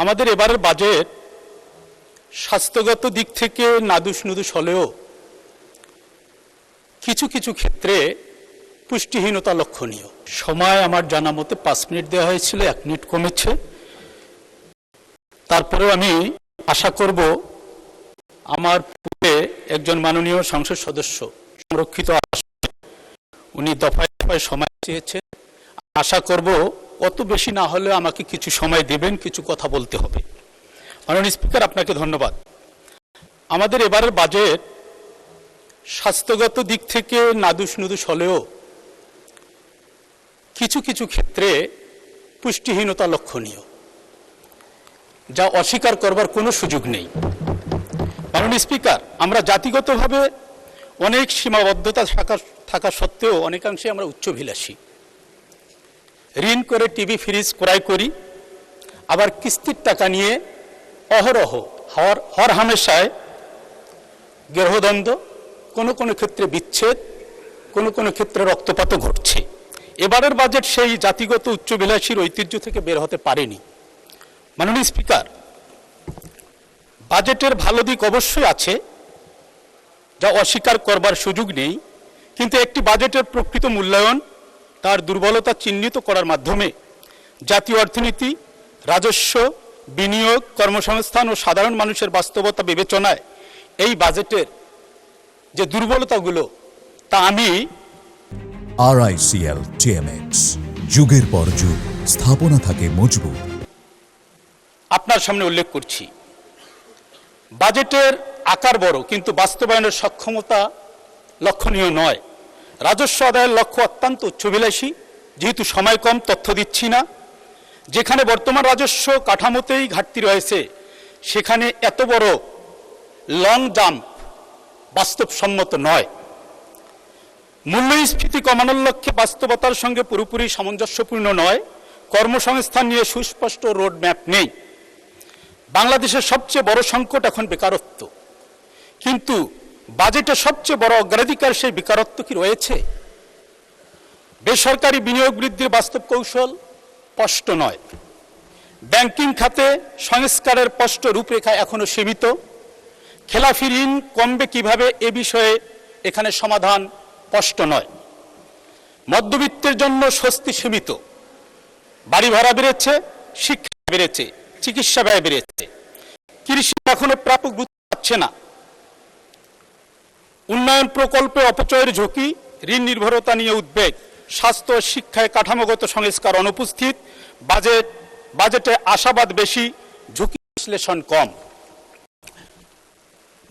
আমাদের এবারের বাজেট স্বাস্থ্যগত দিক থেকে নাদুস নুদুস হলেও কিছু কিছু ক্ষেত্রে পুষ্টিহীনতা লক্ষণীয়। সময় আমার জানা মতে 5 মিনিট দেওয়া হয়েছিল, 1 মিনিট কমেছে। তারপরেও আমি আশা করব আমার পূর্বে একজন মাননীয় সংসদ সদস্য সংরক্ষিত উনি দফায় দফায় সময় চেয়েছে। আশা করব অত বেশি না হলে আমাকে কিছু সময় দেবেন, কিছু কথা বলতে হবে। মাননীয় স্পিকার, আপনাকে ধন্যবাদ। আমাদের এবারের বাজেট স্বাস্থ্যগত দিক থেকে নাদুস নুদুস হলেও কিছু কিছু ক্ষেত্রে পুষ্টিহীনতা লক্ষণীয়, যা অস্বীকার করবার কোনো সুযোগ নেই। মাননীয় স্পিকার, আমরা জাতিগতভাবে অনেক সীমাবদ্ধতা থাকা সত্ত্বেও অনেকাংশে আমরা উচ্চাভিলাষী। ঋণ করে টিভি ফ্রিজ ক্রয় করি, আবার কিস্তির টাকা নিয়ে অহরহ হর হামেশায় গৃহদ্বন্দ্ব, কোনো কোনো ক্ষেত্রে বিচ্ছেদ, কোনো কোনো ক্ষেত্রে রক্তপাতও ঘটছে। এবারের বাজেট সেই জাতিগত উচ্চাভিলাষীর ঐতিহ্য থেকে বের হতে পারেনি। মাননীয় স্পিকার, বাজেটের ভালো দিক অবশ্যই আছে, যা অস্বীকার করবার সুযোগ নেই, কিন্তু একটি বাজেটের প্রকৃত মূল্যায়ন তার দুর্বলতা চিহ্নিত করার মাধ্যমে জাতীয় অর্থনীতি, রাজস্ব, বিনিয়োগ, কর্মসংস্থান ও সাধারণ মানুষের বাস্তবতা বিবেচনায় এই বাজেটের যে দুর্বলতাগুলো তা আমি RICL TMX যুগের পর যুগ স্থাপনা থাকে মজবুত আপনার সামনে উল্লেখ করছি। বাজেটের আকার বড়, কিন্তু বাস্তবায়নের সক্ষমতা লক্ষণীয় নয়। রাজস্ব আদায়ের লক্ষ্য অত্যন্ত উচ্চাভিলাষী। যেহেতু সময় কম, তথ্য দিচ্ছি না। যেখানে বর্তমান রাজস্ব কাঠামোতেই ঘাটতি রয়েছে, সেখানে এত বড় লং জাম্প বাস্তবসম্মত নয়। মূল্যস্ফীতি কমানোর লক্ষ্যে বাস্তবতার সঙ্গে পুরোপুরি সামঞ্জস্যপূর্ণ নয়। কর্মসংস্থান নিয়ে সুস্পষ্ট রোডম্যাপ নেই। বাংলাদেশের সবচেয়ে বড় সংকট এখন বেকারত্ব, কিন্তু বাজেটের সবচেয়ে বড় অগ্রাধিকার সেই বেকারত্ব কি রয়েছে? বেসরকারি বিনিয়োগ বৃদ্ধির বাস্তব কৌশল স্পষ্ট নয়। ব্যাংকিং খাতে সংস্কারের স্পষ্ট রূপরেখা এখনো সীমিত। খেলাফি ঋণ কমবে কিভাবে, এ বিষয়ে এখানে সমাধান স্পষ্ট নয়। মধ্যবিত্তের জন্য স্বস্তি সীমিত। বাড়ি ভাড়া বেড়েছে, শিক্ষা বেড়েছে, চিকিৎসা ব্যয় বেড়েছে। কৃষি এখনো প্রাপ্য গুরুত্ব পাচ্ছে না। উন্নয়ন প্রকল্পে অপচয়ের ঝুঁকি, ঋণ নির্ভরতা নিয়ে উদ্বেগ। স্বাস্থ্য ও শিক্ষায় কাঠামোগত সংস্কার অনুপস্থিত। বাজেটে আশাবাদ বেশি, ঝুঁকি বিশ্লেষণ কম।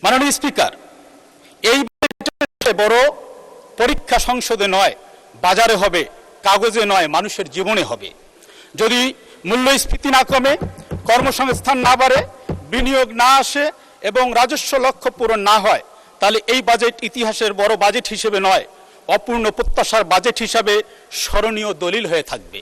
মাননীয় স্পিকার, এই বাজেটে বড় পরীক্ষা সংসদে নয়, বাজারে হবে, কাগজে নয়, মানুষের জীবনে হবে। যদি মূল্যস্ফীতি না কমে, কর্মসংস্থান না বাড়ে, বিনিয়োগ না আসে এবং রাজস্ব লক্ষ্য পূরণ না হয়, তাহলে এই বাজেট ইতিহাসের বড় বাজেট হিসেবে নয়, অপূর্ণ প্রত্যাশার বাজেট হিসাবে স্মরণীয় দলিল হয়ে থাকবে।